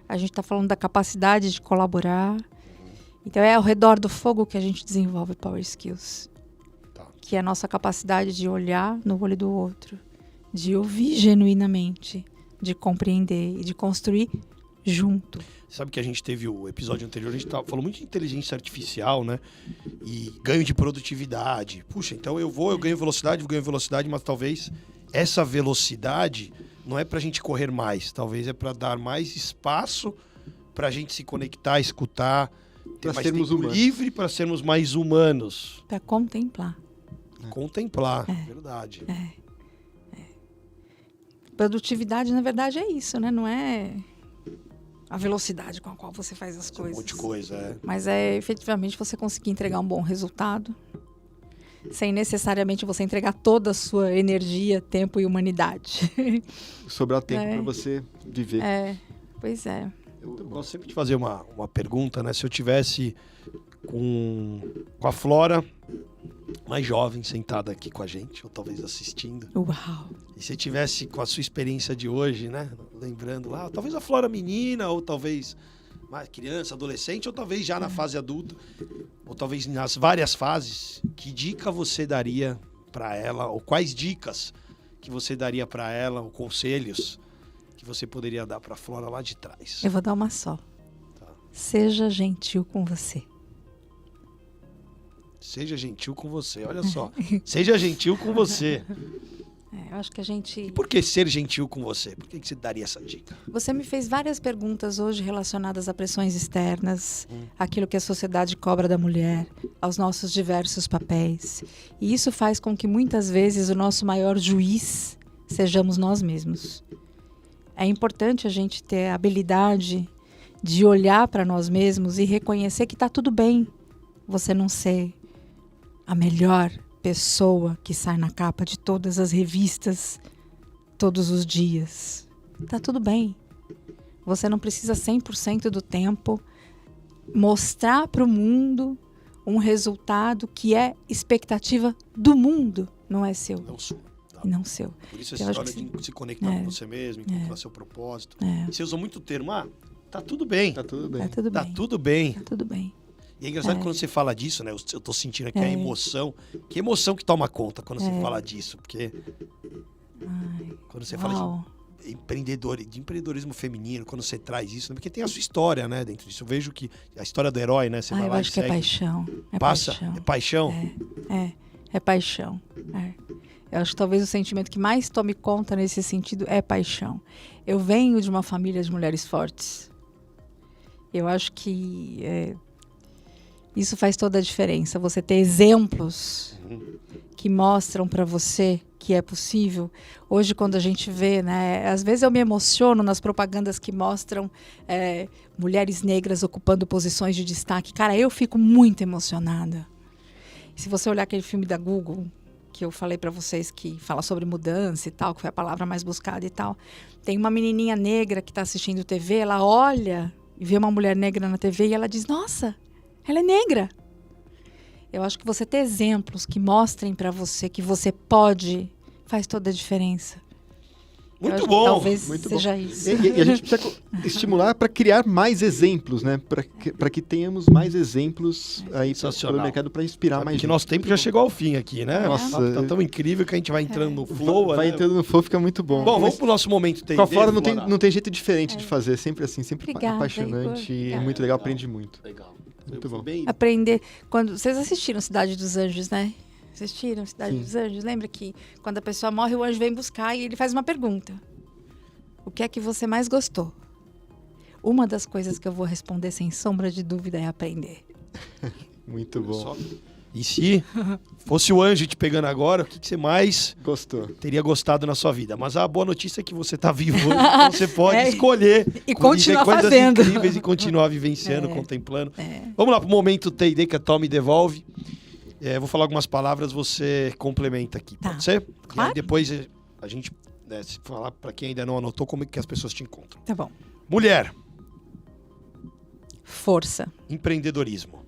C: a gente está falando da capacidade de colaborar. Então, é ao redor do fogo que a gente desenvolve power skills. Que é a nossa capacidade de olhar no olho do outro, de ouvir genuinamente, de compreender e de construir junto.
A: Sabe que a gente teve o episódio anterior, a gente falou muito de inteligência artificial, né? E ganho de produtividade. Puxa, então eu ganho velocidade, mas talvez essa velocidade não é pra gente correr mais, talvez é pra dar mais espaço pra gente se conectar, escutar, ter mais tempo livre para sermos mais humanos.
C: Para contemplar.
A: Contemplar, verdade.
C: Produtividade, na verdade, é isso, né? Não é a velocidade com a qual você faz as coisas.
A: Um monte de coisa,
C: Mas é efetivamente você conseguir entregar um bom resultado, sem necessariamente você entregar toda a sua energia, tempo e humanidade.
B: Sobrar tempo para você viver.
C: Pois é.
A: Eu gosto sempre de fazer uma pergunta, né? Se eu tivesse com a Flora mais jovem sentada aqui com a gente, ou talvez assistindo.
C: Uau!
A: E se tivesse com a sua experiência de hoje, né? Lembrando lá, talvez a Flora menina, ou talvez mais criança, adolescente, ou talvez já na fase adulta, ou talvez nas várias fases, que dica você daria para ela, ou quais dicas que você daria para ela, ou conselhos que você poderia dar para a Flora lá de trás?
C: Eu vou dar uma só.
A: Tá.
C: Seja gentil com você.
A: Seja gentil com você, olha só. Seja gentil com você.
C: Eu acho que a gente...
A: E por que ser gentil com você? Por que você daria essa dica?
C: Você me fez várias perguntas hoje relacionadas a pressões externas, aquilo que a sociedade cobra da mulher, aos nossos diversos papéis. E isso faz com que muitas vezes o nosso maior juiz sejamos nós mesmos. É importante a gente ter a habilidade de olhar para nós mesmos e reconhecer que está tudo bem você não ser a melhor pessoa que sai na capa de todas as revistas todos os dias. Tá tudo bem. Você não precisa 100% do tempo mostrar para o mundo um resultado que é expectativa do mundo, não é seu.
A: Não sua. Tá.
C: Não seu.
A: Por isso essa história de se conectar com você mesmo, encontrar seu propósito. Você usou muito o termo, tá tudo bem.
B: Tá tudo bem.
C: Tá tudo
A: Tá
C: bem.
A: tudo bem.
C: Tá tudo bem.
A: E é engraçado que quando você fala disso, né? Eu tô sentindo aqui a emoção. Que emoção que toma conta quando você fala disso? Porque quando você fala de empreendedorismo feminino, quando você traz isso, né? Porque tem a sua história, né, dentro disso. Eu vejo que a história do herói, né? Você vai
C: eu
A: lá
C: acho
A: e
C: que
A: segue.
C: é paixão.
A: É paixão?
C: É paixão. Eu acho que talvez o sentimento que mais tome conta nesse sentido é paixão. Eu venho de uma família de mulheres fortes. Eu acho que isso faz toda a diferença. Você ter exemplos que mostram para você que é possível. Hoje, quando a gente vê, né, às vezes eu me emociono nas propagandas que mostram mulheres negras ocupando posições de destaque. Cara, eu fico muito emocionada. Se você olhar aquele filme da Google, que eu falei para vocês, que fala sobre mudança e tal, que foi a palavra mais buscada e tal, tem uma menininha negra que está assistindo TV, ela olha e vê uma mulher negra na TV e ela diz, nossa, ela é negra. Eu acho que você ter exemplos que mostrem para você que você pode, faz toda a diferença.
A: Muito bom.
C: Talvez
B: muito
C: seja
B: bom.
C: isso.
B: E a gente precisa estimular para criar mais exemplos, né? Para que tenhamos mais exemplos aí pelo mercado para inspirar mais gente.
A: Porque nosso tempo já chegou ao fim aqui, né?
B: Nossa,
A: tá tão incrível que a gente vai entrando no flow.
B: Vai entrando no flow, fica muito bom.
A: Bom, vamos pro nosso momento TD.
B: Com a Flora não tem jeito diferente de fazer, sempre assim, sempre
C: Obrigada,
B: apaixonante e
C: Igor.
B: muito legal, aprendi muito.
A: Legal.
B: Muito bom.
C: Aprender. Quando vocês assistiram Cidade dos Anjos, né? Assistiram Cidade
B: Sim.
C: dos Anjos? Lembra que quando a pessoa morre, o anjo vem buscar e ele faz uma pergunta. O que é que você mais gostou? Uma das coisas que eu vou responder sem sombra de dúvida é aprender.
B: Muito bom.
A: E se fosse o anjo te pegando agora, o que você mais
B: Gostou.
A: teria gostado na sua vida? Mas a boa notícia é que você tá vivo hoje, então você pode escolher
C: E continuar
A: coisas
C: fazendo.
A: incríveis e continuar vivenciando, contemplando. Vamos lá pro momento TD que a Tom me devolve. Vou falar algumas palavras, você complementa aqui,
C: Tá.
A: pode ser?
C: Claro.
A: E aí depois a gente se falar para quem ainda não anotou como é que as pessoas te encontram.
C: Tá bom.
A: Mulher,
C: Força.
A: empreendedorismo,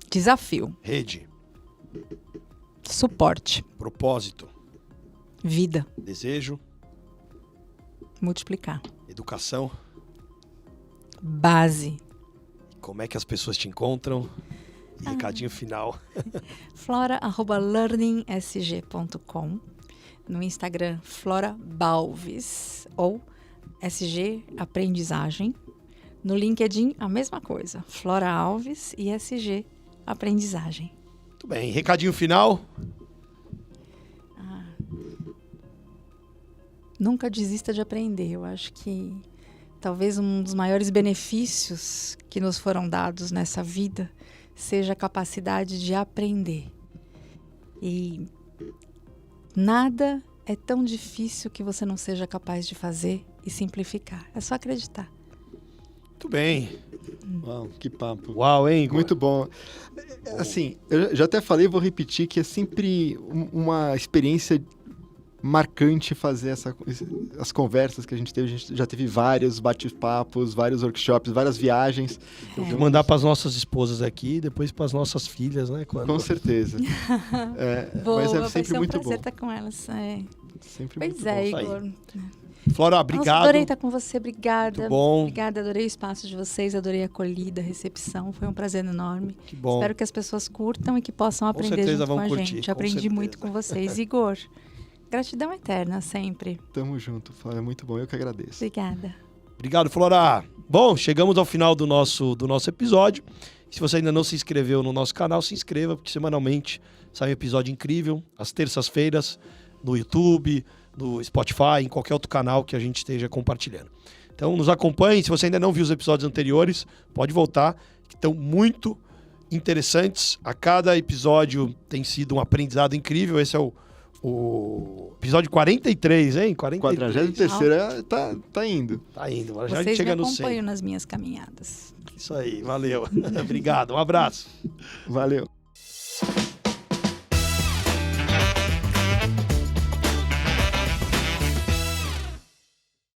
C: Desafio.
A: rede,
C: Suporte.
A: propósito,
C: Vida.
A: desejo,
C: Multiplicar.
A: educação,
C: Base.
A: como é que as pessoas te encontram e recadinho final.
C: flora@learningsg.com. No Instagram, Flora Balves ou SG Aprendizagem. No LinkedIn, a mesma coisa. Flora Alves e SG Aprendizagem.
A: Muito bem, recadinho final.
C: Nunca desista de aprender. Eu acho que talvez um dos maiores benefícios que nos foram dados nessa vida seja a capacidade de aprender. E nada é tão difícil que você não seja capaz de fazer e simplificar. É só acreditar.
A: Muito bem.
B: Uau, que papo.
A: Uau, hein, Igor?
B: Muito bom. Assim, eu já até falei, vou repetir, que é sempre uma experiência marcante fazer as conversas que a gente teve. A gente já teve vários bate-papos, vários workshops, várias viagens.
A: Vou mandar para as nossas esposas aqui e depois para as nossas filhas, né?
B: Com certeza. Mas é sempre muito bom.
C: Vai ser um prazer estar com elas.
B: Sempre
C: Pois
B: muito
C: é,
B: bom.
C: Igor.
A: Flora, obrigado.
C: Nossa, adorei estar com você, obrigada.
A: Muito bom.
C: Obrigada, adorei o espaço de vocês, adorei a acolhida, a recepção, foi um prazer enorme.
A: Que bom.
C: Espero que as pessoas curtam e que possam aprender
A: certeza
C: junto com
A: vão
C: a
A: curtir,
C: gente.
A: com
C: Aprendi
A: certeza.
C: muito com vocês. Igor, gratidão eterna sempre.
B: Tamo junto, Flora. É muito bom. Eu que agradeço.
C: Obrigada.
A: Obrigado, Flora. Bom, chegamos ao final do nosso episódio. Se você ainda não se inscreveu no nosso canal, se inscreva, porque semanalmente sai um episódio incrível, às terças-feiras, no YouTube, no Spotify, em qualquer outro canal que a gente esteja compartilhando. Então, nos acompanhe. Se você ainda não viu os episódios anteriores, pode voltar, que estão muito interessantes. A cada episódio tem sido um aprendizado incrível. Esse é o episódio 43, hein? 43.
B: 43º tá indo.
A: Tá indo. Já a gente
C: Vocês
A: chega
C: me
A: no 100.
C: acompanham nas minhas caminhadas.
A: Isso aí, valeu. Obrigado, um abraço.
B: Valeu.